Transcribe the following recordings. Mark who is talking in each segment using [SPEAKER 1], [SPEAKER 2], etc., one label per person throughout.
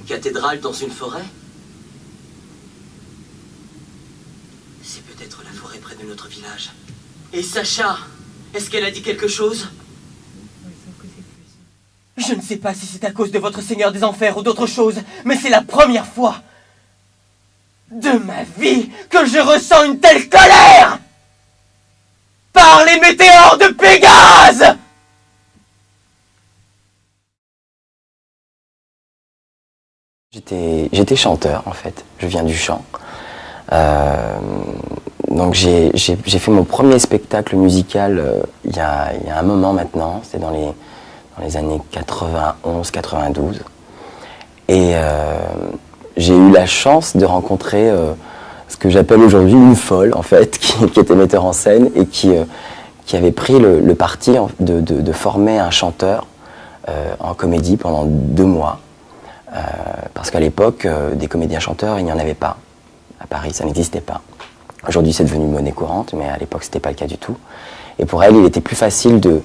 [SPEAKER 1] cathédrale dans une forêt? C'est peut-être la forêt près de notre village. Et Sacha, est-ce qu'elle a dit quelque chose?
[SPEAKER 2] Je ne sais pas si c'est à cause de votre Seigneur des Enfers ou d'autre chose, mais c'est la première fois de ma vie que je ressens une telle colère par les météores de Pégase!
[SPEAKER 3] J'étais chanteur en fait, je viens du chant. Donc j'ai fait mon premier spectacle musical il y a un moment maintenant, c'était dans les années 91-92. Et j'ai eu la chance de rencontrer ce que j'appelle aujourd'hui une folle en fait, qui était metteur en scène et qui avait pris le parti de former un chanteur en comédie pendant 2 mois. Parce qu'à l'époque, des comédiens chanteurs, il n'y en avait pas. À Paris, ça n'existait pas. Aujourd'hui, c'est devenu monnaie courante, mais à l'époque, ce n'était pas le cas du tout. Et pour elle, il était plus facile de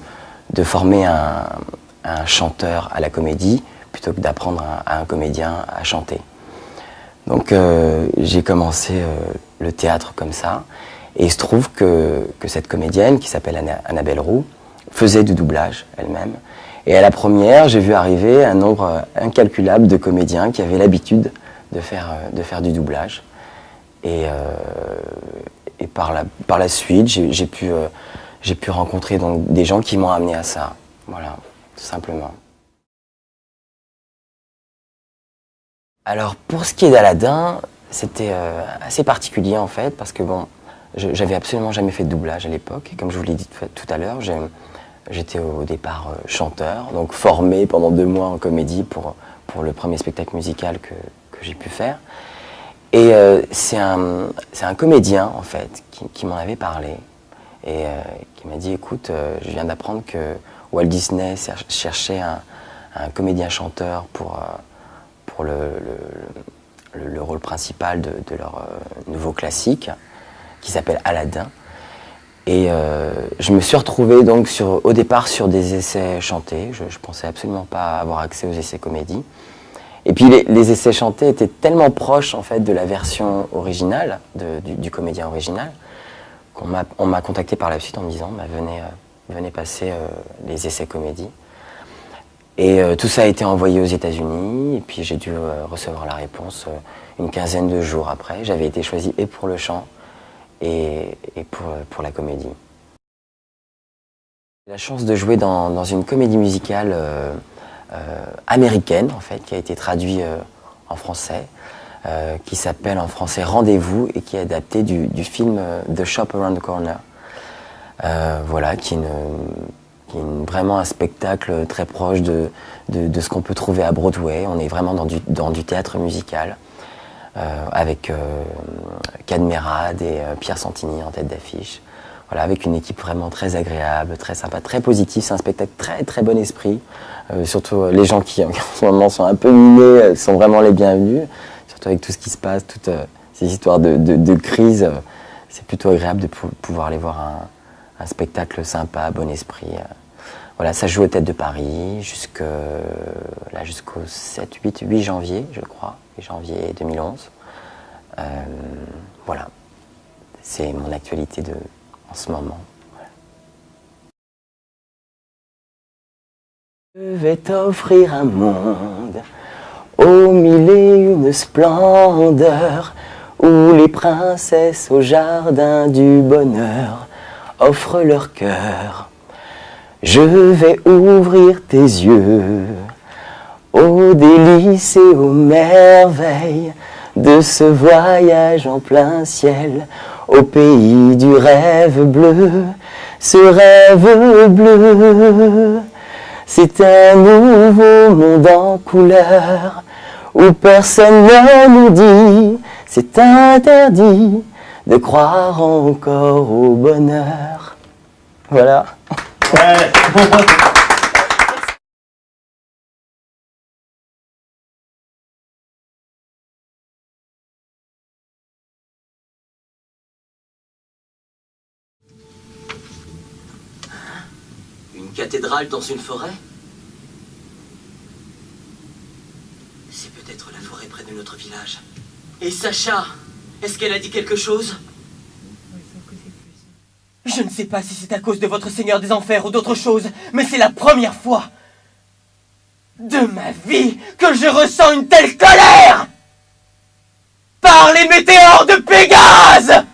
[SPEAKER 3] former un chanteur à la comédie plutôt que d'apprendre à un comédien à chanter. Donc, j'ai commencé le théâtre comme ça. Et il se trouve que cette comédienne, qui s'appelle Annabelle Roux, faisait du doublage elle-même. Et à la première, j'ai vu arriver un nombre incalculable de comédiens qui avaient l'habitude de faire du doublage. Et par la suite, j'ai pu rencontrer donc des gens qui m'ont amené à ça. Voilà, tout simplement. Alors, pour ce qui est d'Aladin, c'était assez particulier en fait, parce que bon, j'avais absolument jamais fait de doublage à l'époque. Et comme je vous l'ai dit tout à l'heure, j'étais au départ chanteur, donc formé pendant 2 mois en comédie pour le premier spectacle musical que j'ai pu faire. Et c'est un comédien en fait qui m'en avait parlé et qui m'a dit écoute, je viens d'apprendre que Walt Disney cherchait un comédien chanteur pour le rôle principal de leur nouveau classique qui s'appelle Aladdin. Et je me suis retrouvé donc au départ sur des essais chantés. Je pensais absolument pas avoir accès aux essais comédie. Et puis les essais chantés étaient tellement proches en fait de la version originale, du comédien original, qu'on m'a contacté par la suite en me disant bah, venez passer les essais comédie. Et tout ça a été envoyé aux États-Unis et puis j'ai dû recevoir la réponse une quinzaine de jours après. J'avais été choisi et pour le chant et pour la comédie. J'ai la chance de jouer dans une comédie musicale américaine, en fait, qui a été traduite en français, qui s'appelle en français Rendez-vous et qui est adapté du film The Shop Around the Corner. Voilà, qui est vraiment un spectacle très proche de ce qu'on peut trouver à Broadway. On est vraiment dans du théâtre musical. Avec Cadmerade et Pierre Santini en tête d'affiche. Voilà, avec une équipe vraiment très agréable, très sympa, très positive. C'est un spectacle très très bon esprit. Surtout les gens qui en ce moment sont un peu minés sont vraiment les bienvenus. Surtout avec tout ce qui se passe, toutes ces histoires de crise. C'est plutôt agréable de pouvoir aller voir un spectacle sympa, bon esprit. Voilà, ça joue aux Têtes de Paris jusqu'au 7, 8 janvier, je crois. Janvier 2011. Voilà, c'est mon actualité en ce moment. Voilà. Je vais t'offrir un monde aux 1001 splendeurs, où les princesses au jardin du bonheur offrent leur cœur. Je vais ouvrir tes yeux aux délices et aux merveilles de ce voyage en plein ciel, au pays du rêve bleu. Ce rêve bleu, c'est un nouveau monde en couleur, où personne ne nous dit, c'est interdit de croire encore au bonheur. Voilà. Ouais.
[SPEAKER 1] Une cathédrale dans une forêt? C'est peut-être la de notre village. Et Sacha, est-ce qu'elle a dit quelque chose?
[SPEAKER 2] Je ne sais pas si c'est à cause de votre Seigneur des Enfers ou d'autre chose, mais c'est la première fois de ma vie que je ressens une telle colère par les météores de Pégase!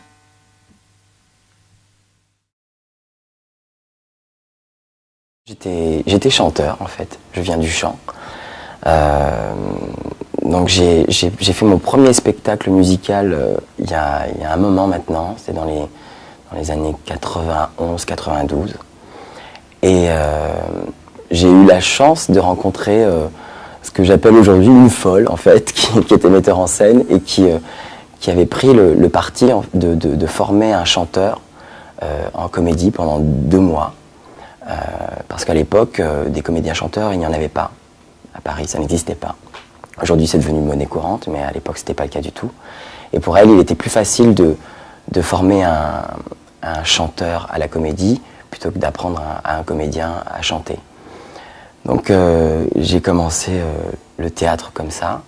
[SPEAKER 3] J'étais chanteur en fait, je viens du chant. Donc j'ai fait mon premier spectacle musical il y a un moment maintenant, c'était dans les années 91-92. Et j'ai eu la chance de rencontrer ce que j'appelle aujourd'hui une folle en fait, qui était metteur en scène et qui avait pris le parti de former un chanteur en comédie pendant 2 mois. Parce qu'à l'époque, des comédiens chanteurs, il n'y en avait pas. À Paris, ça n'existait pas. Aujourd'hui, c'est devenu monnaie courante, mais à l'époque, ce n'était pas le cas du tout. Et pour elle, il était plus facile de former un chanteur à la comédie plutôt que d'apprendre à un comédien à chanter. Donc, j'ai commencé le théâtre comme ça.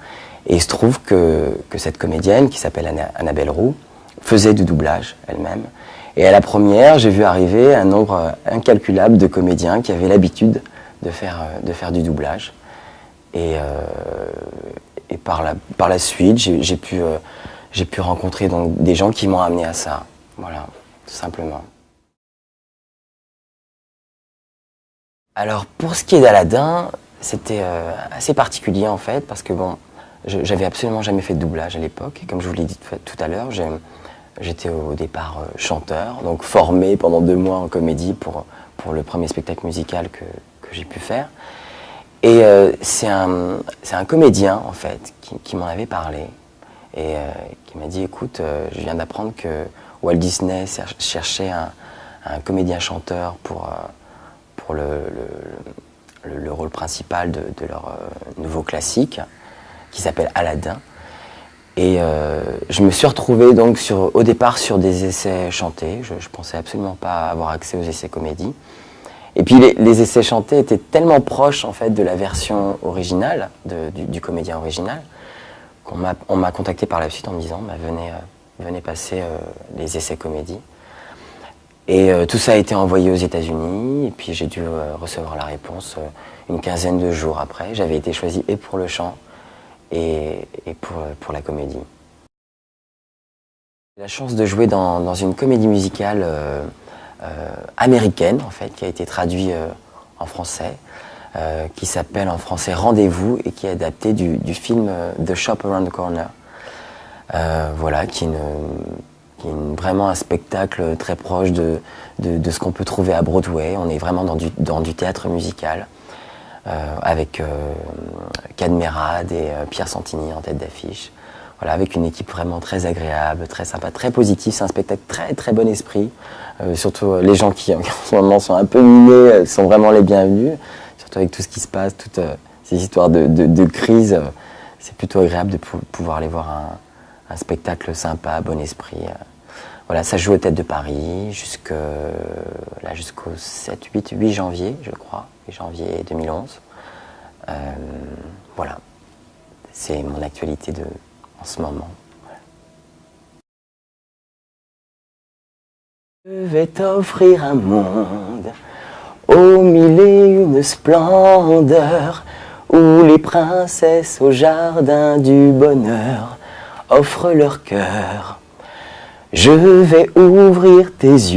[SPEAKER 3] Et il se trouve que cette comédienne, qui s'appelle Annabelle Roux, faisait du doublage elle-même. Et à la première, j'ai vu arriver un nombre incalculable de comédiens qui avaient l'habitude de faire du doublage. Et par la suite, j'ai pu rencontrer donc des gens qui m'ont amené à ça. Voilà, tout simplement. Alors, pour ce qui est d'Aladin, c'était assez particulier en fait, parce que bon, j'avais absolument jamais fait de doublage à l'époque. Et comme je vous l'ai dit tout à l'heure, j'étais au départ chanteur, donc formé pendant 2 mois en comédie pour le premier spectacle musical que j'ai pu faire. Et c'est un comédien en fait qui m'en avait parlé et qui m'a dit écoute, je viens d'apprendre que Walt Disney cherchait un comédien chanteur pour le rôle principal de leur nouveau classique qui s'appelle Aladdin. Et je me suis retrouvé donc au départ sur des essais chantés. Je pensais absolument pas avoir accès aux essais comédie. Et puis les essais chantés étaient tellement proches en fait de la version originale du comédien original qu'on m'a contacté par la suite en me disant bah, venez passer les essais comédie. Et tout ça a été envoyé aux États-Unis et puis j'ai dû recevoir la réponse une quinzaine de jours après. J'avais été choisi et pour le chant et pour la comédie. J'ai la chance de jouer dans une comédie musicale américaine, en fait, qui a été traduite en français, qui s'appelle en français Rendez-vous et qui est adapté du film The Shop Around the Corner. Voilà, qui est vraiment un spectacle très proche de ce qu'on peut trouver à Broadway. On est vraiment dans du théâtre musical. Avec Cadmerade et Pierre Santini en tête d'affiche. Voilà, avec une équipe vraiment très agréable, très sympa, très positive. C'est un spectacle très très bon esprit. Surtout les gens qui en ce moment sont un peu minés sont vraiment les bienvenus. Surtout avec tout ce qui se passe, toutes ces histoires de crise. C'est plutôt agréable de pouvoir aller voir un spectacle sympa, bon esprit. Voilà, ça joue aux Têtes de Paris jusqu'au 8 janvier, je crois, 8 janvier 2011. Voilà, c'est mon actualité en ce moment. Je vais t'offrir un monde aux 1001 splendeurs, où les princesses au jardin du bonheur offrent leur cœur. Je vais ouvrir tes yeux.